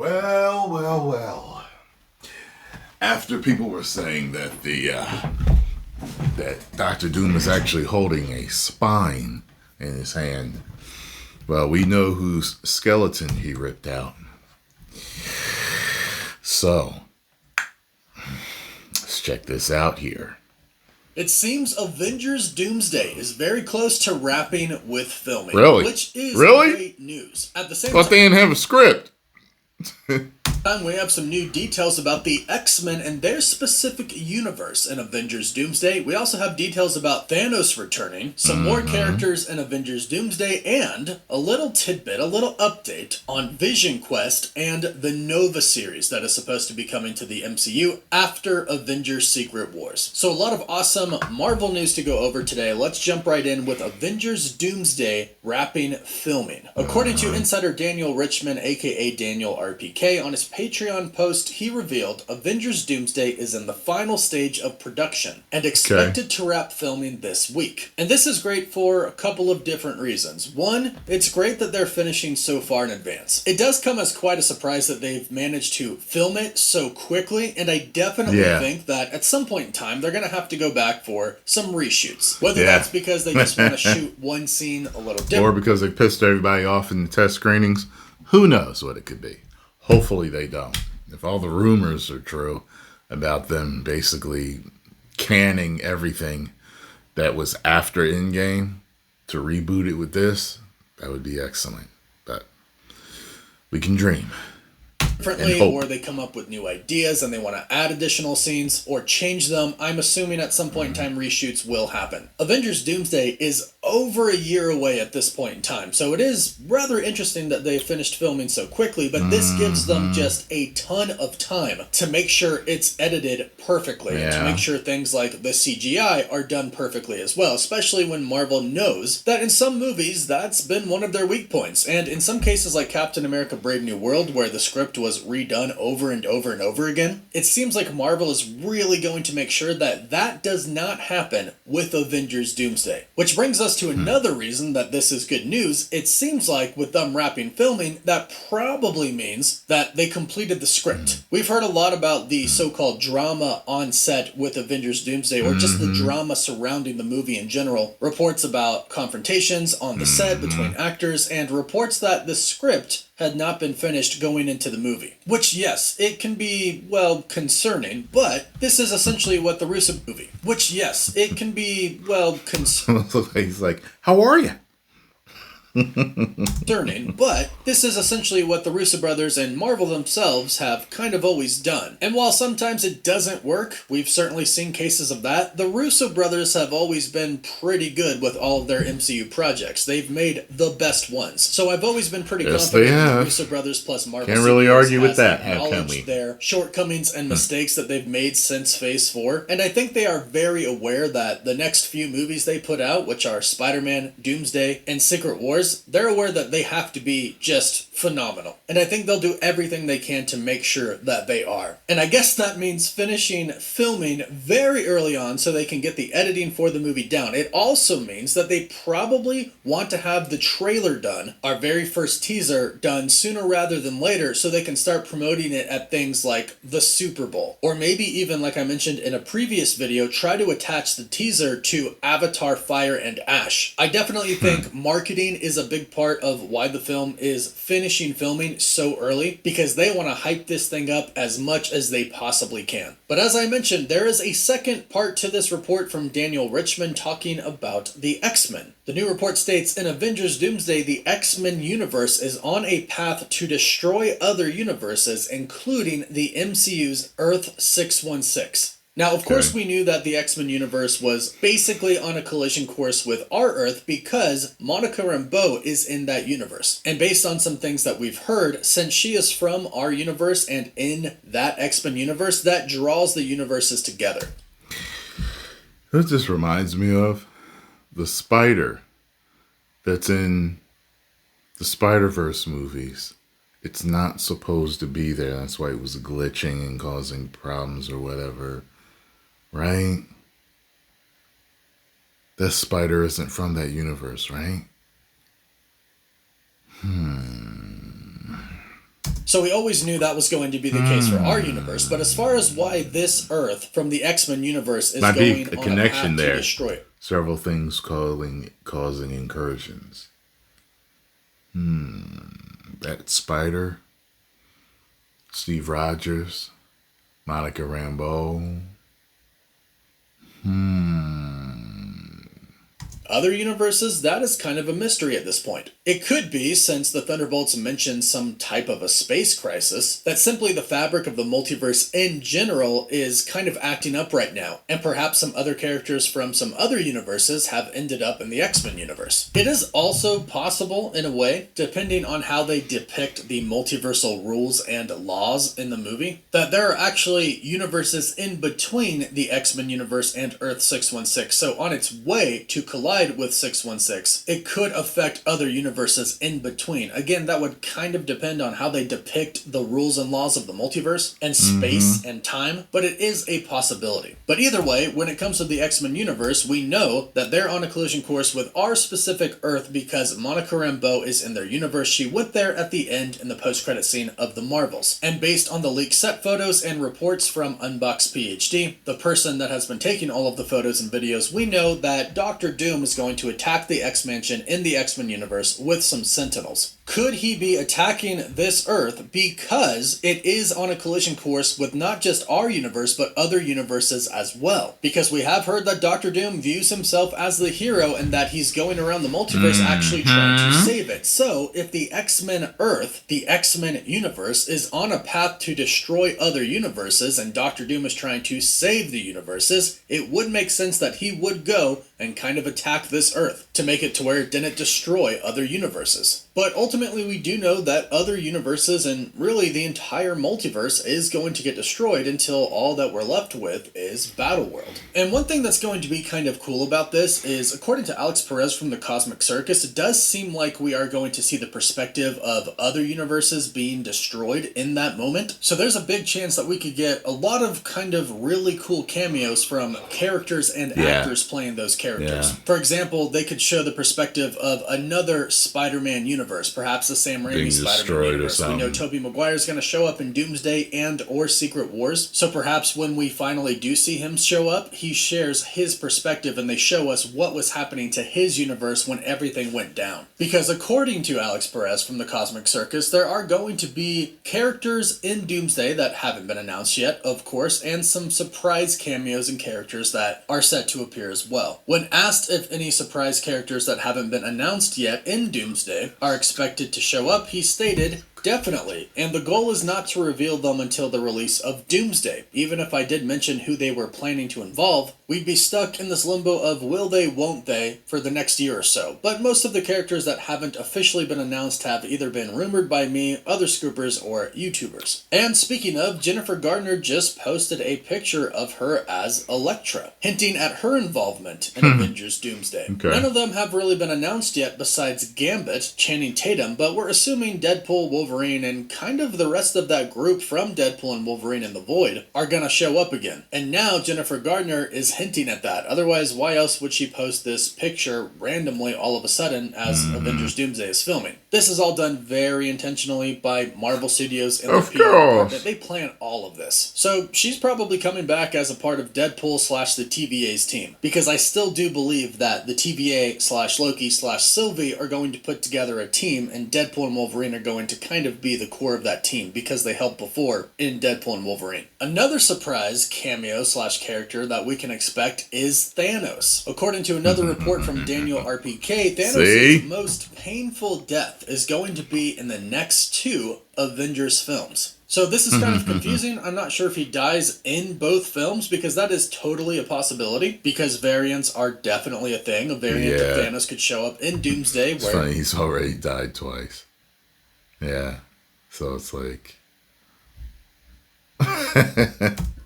Well. After people were saying that that Doctor Doom is actually holding a spine in his hand, well, we know whose skeleton he ripped out. So, let's check this out here. It seems Avengers Doomsday is very close to wrapping with filming. Really? Which is Really? great news. At the same Thought they didn't have a script. time, we have some new details about the X-Men and their specific universe in Avengers Doomsday. We also have details about Thanos returning, some more characters in Avengers Doomsday, and a little tidbit, a little update on Vision Quest and the Nova series that is supposed to be coming to the MCU after Avengers Secret Wars. So a lot of awesome Marvel news to go over today. Let's jump right in with Avengers Doomsday wrapping filming. According to insider Daniel Richman, aka Daniel RPK, on his Patreon post, he revealed Avengers Doomsday is in the final stage of production and expected to wrap filming this week. And this is great for a couple of different reasons. One, it's great that they're finishing so far in advance. It does come as quite a surprise that they've managed to film it so quickly, and I definitely think that at some point in time they're going to have to go back for some reshoots. Whether that's because they just want to shoot one scene a little different, or because they pissed everybody off in the test screenings. Who knows what it could be? Hopefully they don't. If all the rumors are true about them basically canning everything that was after Endgame to reboot it with this, that would be excellent. But we can dream. Differently, or they come up with new ideas and they want to add additional scenes or change them. I'm assuming at some point in time reshoots will happen. Avengers Doomsday is over a year away at this point in time, so it is rather interesting that they finished filming so quickly, but this gives them just a ton of time to make sure it's edited perfectly and to make sure things like the CGI are done perfectly as well, especially when Marvel knows that in some movies that's been one of their weak points, and in some cases like Captain America Brave New World, where the script was redone over and over and over again, it seems like Marvel is really going to make sure that that does not happen with Avengers Doomsday. Which brings us to another reason that this is good news. It seems like with them wrapping filming, that probably means that they completed the script. We've heard a lot about the so-called drama on set with Avengers Doomsday, or just the drama surrounding the movie in general. Reports about confrontations on the set between actors, and reports that the script had not been finished going into the movie. Which, yes, it can be, well, concerning, but this is essentially what the Russo movie. Which, yes, it can be, well, concerning. He's like, how are you? Concerning, but this is essentially what the Russo brothers and Marvel themselves have kind of always done. And while sometimes it doesn't work, we've certainly seen cases of that, the Russo brothers have always been pretty good with all of their MCU projects. They've made the best ones. So I've always been pretty confident that the Russo brothers plus Marvel Can't really argue with that, can we? Their shortcomings and mistakes that they've made since Phase 4. And I think they are very aware that the next few movies they put out, which are Spider-Man, Doomsday, and Secret Wars, they're aware that they have to be just phenomenal. And I think they'll do everything they can to make sure that they are. And I guess that means finishing filming very early on so they can get the editing for the movie down. It also means that they probably want to have the trailer done, our very first teaser done sooner rather than later, so they can start promoting it at things like the Super Bowl. Or maybe even, like I mentioned in a previous video, try to attach the teaser to Avatar Fire and Ash. I definitely think marketing is a big part of why the film is finishing filming so early, because they want to hype this thing up as much as they possibly can. But as I mentioned, there is a second part to this report from Daniel Richman talking about the X-Men. The new report states, in Avengers Doomsday, the X-Men universe is on a path to destroy other universes, including the MCU's Earth 616. Now, of course, we knew that the X-Men universe was basically on a collision course with our Earth because Monica Rambeau is in that universe. And based on some things that we've heard, since she is from our universe and in that X-Men universe, that draws the universes together. This just reminds me of the spider that's in the Spider-Verse movies. It's not supposed to be there. That's why it was glitching and causing problems or whatever. Right? That spider isn't from that universe, right? So we always knew that was going to be the case for our universe. But as far as why this Earth from the X-Men universe is Might going be a on connection a path there. to destroy it. Several things causing incursions. That Spider, Steve Rogers, Monica Rambeau. Other universes, that is kind of a mystery at this point. It could be, since the Thunderbolts mentioned some type of a space crisis, that simply the fabric of the multiverse in general is kind of acting up right now, and perhaps some other characters from some other universes have ended up in the X-Men universe. It is also possible, in a way, depending on how they depict the multiversal rules and laws in the movie, that there are actually universes in between the X-Men universe and Earth 616, so on its way to collide with 616, it could affect other universes in between. Again, that would kind of depend on how they depict the rules and laws of the multiverse and space and time, but it is a possibility. But either way, when it comes to the X-Men universe, we know that they're on a collision course with our specific Earth because Monica Rambeau is in their universe. She went there at the end in the post-credit scene of The Marvels. And based on the leaked set photos and reports from Unbox PhD, the person that has been taking all of the photos and videos, we know that Dr. Doom is going to attack the X-Mansion in the X-Men universe with some Sentinels. Could he be attacking this Earth because it is on a collision course with not just our universe, but other universes as well? Because we have heard that Dr. Doom views himself as the hero and that he's going around the multiverse actually trying to save it. So, if the X-Men Earth, the X-Men universe, is on a path to destroy other universes and Dr. Doom is trying to save the universes, it would make sense that he would go and kind of attack this Earth to make it to where it didn't destroy other universes. But ultimately, we do know that other universes and really the entire multiverse is going to get destroyed until all that we're left with is Battleworld. And one thing that's going to be kind of cool about this is, according to Alex Perez from the Cosmic Circus, it does seem like we are going to see the perspective of other universes being destroyed in that moment. So there's a big chance that we could get a lot of kind of really cool cameos from characters and actors playing those characters. For example, they could show the perspective of another Spider-Man universe, perhaps the Sam Raimi Spider-Man universe. We know Tobey Maguire is going to show up in Doomsday and or Secret Wars, so perhaps when we finally do see him show up, he shares his perspective and they show us what was happening to his universe when everything went down. Because according to Alex Perez from the Cosmic Circus, there are going to be characters in Doomsday that haven't been announced yet, of course, and some surprise cameos and characters that are set to appear as well. When asked if any surprise characters that haven't been announced yet in Doomsday are expected to show up, he stated, "Definitely, and the goal is not to reveal them until the release of Doomsday. Even if I did mention who they were planning to involve, we'd be stuck in this limbo of will they, won't they, for the next year or so. But most of the characters that haven't officially been announced have either been rumored by me, other scoopers, or YouTubers." And speaking of, Jennifer Gardner just posted a picture of her as Elektra, hinting at her involvement in Avengers Doomsday. None of them have really been announced yet besides Gambit, Channing Tatum, but we're assuming Deadpool, Wolverine, and kind of the rest of that group from Deadpool and Wolverine and the Void are gonna show up again. And now Jennifer Gardner is hinting at that. Otherwise, why else would she post this picture randomly all of a sudden as Avengers Doomsday is filming? This is all done very intentionally by Marvel Studios and the PR department. They plan all of this. So she's probably coming back as a part of Deadpool / the TVA's team. Because I still do believe that the TVA / Loki / Sylvie are going to put together a team, and Deadpool and Wolverine are going to kind of be the core of that team because they helped before in Deadpool and Wolverine. Another surprise cameo / character that we can expect is Thanos. According to another report from Daniel RPK, Thanos' most painful death is going to be in the next 2 Avengers films. So this is kind of confusing. I'm not sure if he dies in both films, because that is totally a possibility, because variants are definitely a thing. A variant of Thanos could show up in Doomsday. It's funny, he's already died twice. Yeah. So it's like...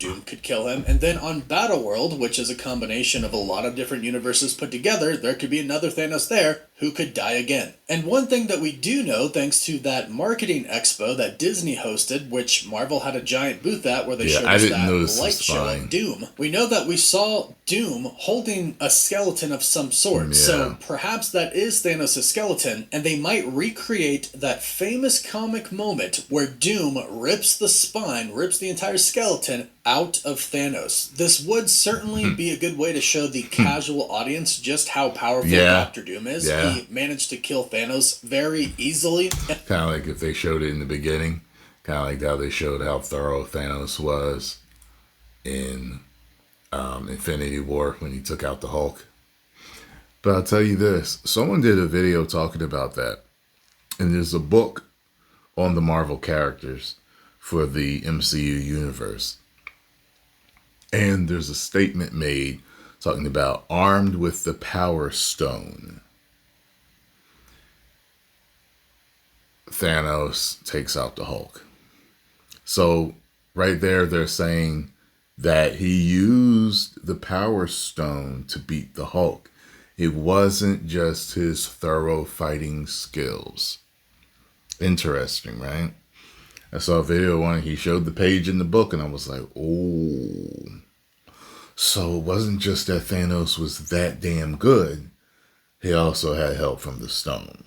Doom could kill him. And then on Battleworld, which is a combination of a lot of different universes put together, there could be another Thanos there. who could die again. And one thing that we do know, thanks to that marketing expo that Disney hosted, which Marvel had a giant booth at where they showed us that light show of Doom, we know that we saw Doom holding a skeleton of some sort. Yeah. So perhaps that is Thanos' skeleton, and they might recreate that famous comic moment where Doom rips the spine, rips the entire skeleton out of Thanos. This would certainly be a good way to show the casual audience just how powerful Doctor Doom is. He managed to kill Thanos very easily. Kind of like if they showed it in the beginning, kind of like how they showed how thorough Thanos was in Infinity War when he took out the Hulk. But I'll tell you this, someone did a video talking about that, and there's a book on the Marvel characters for the MCU universe. And there's a statement made talking about armed with the Power Stone, Thanos takes out the Hulk. So right there, they're saying that he used the Power Stone to beat the Hulk. It wasn't just his thorough fighting skills. Interesting, right? I saw a video on it. He showed the page in the book, and I was like, oh. So it wasn't just that Thanos was that damn good. He also had help from the stone.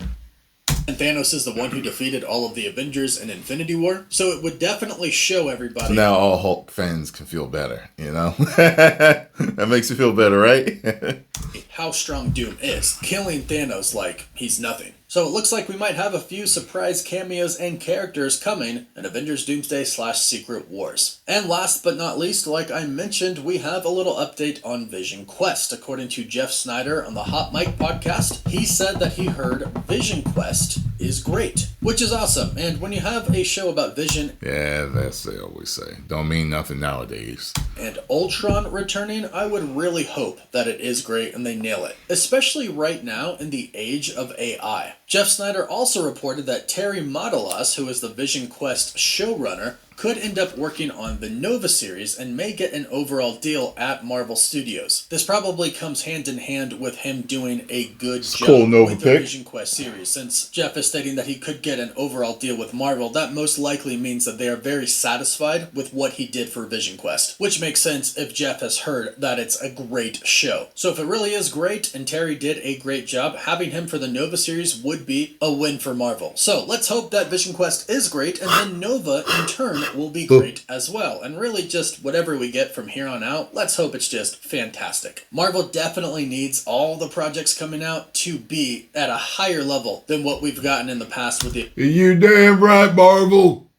And Thanos is the one who defeated all of the Avengers in Infinity War, so it would definitely show everybody. Now all Hulk fans can feel better, you know? That makes you feel better, right? How strong Doom is, killing Thanos like he's nothing. So it looks like we might have a few surprise cameos and characters coming in Avengers Doomsday / Secret Wars. And last but not least, like I mentioned, we have a little update on Vision Quest. According to Jeff Snyder on the Hot Mic podcast, he said that he heard Vision Quest is great, which is awesome. And when you have a show about Vision... Yeah, that's what they always say. Don't mean nothing nowadays. And Ultron returning, I would really hope that it is great and they nail it. Especially right now in the age of AI. Jeff Snyder also reported that Terry Matalas, who is the Vision Quest showrunner, could end up working on the Nova series and may get an overall deal at Marvel Studios. This probably comes hand in hand with him doing a good job with the Vision Quest series. Since Jeff is stating that he could get an overall deal with Marvel, that most likely means that they are very satisfied with what he did for Vision Quest, which makes sense if Jeff has heard that it's a great show. So if it really is great and Terry did a great job, having him for the Nova series would be a win for Marvel. So let's hope that Vision Quest is great, and then Nova in turn will be great as well. And really just whatever we get from here on out, let's hope it's just fantastic. Marvel definitely needs all the projects coming out to be at a higher level than what we've gotten in the past, with the You damn right, Marvel.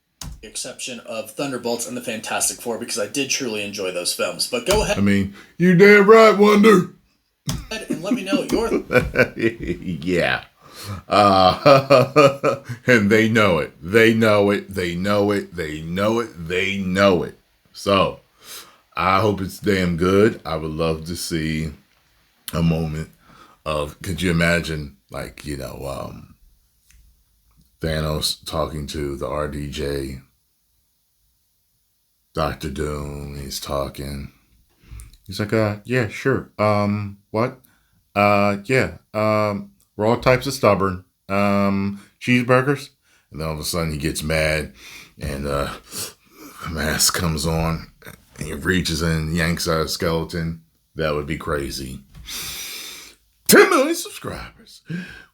exception of Thunderbolts and the Fantastic Four, because I did truly enjoy those films. But go ahead. I mean, you damn right, Wonder. And let me know your... Yeah. And they know it. They know it. They know it. They know it. They know it. So, I hope it's damn good. I would love to see a moment of, could you imagine, like, you know, Thanos talking to the RDJ, Dr. Doom, he's talking. He's like, yeah, sure. What? Yeah, we're all types of stubborn. Cheeseburgers. And then all of a sudden he gets mad and the mask comes on and he reaches in, yanks out a skeleton. That would be crazy. 10 million subscribers.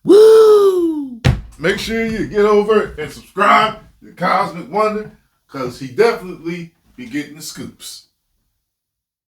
Woo! Make sure you get over and subscribe to Cosmic Wonder, because he definitely be getting the scoops.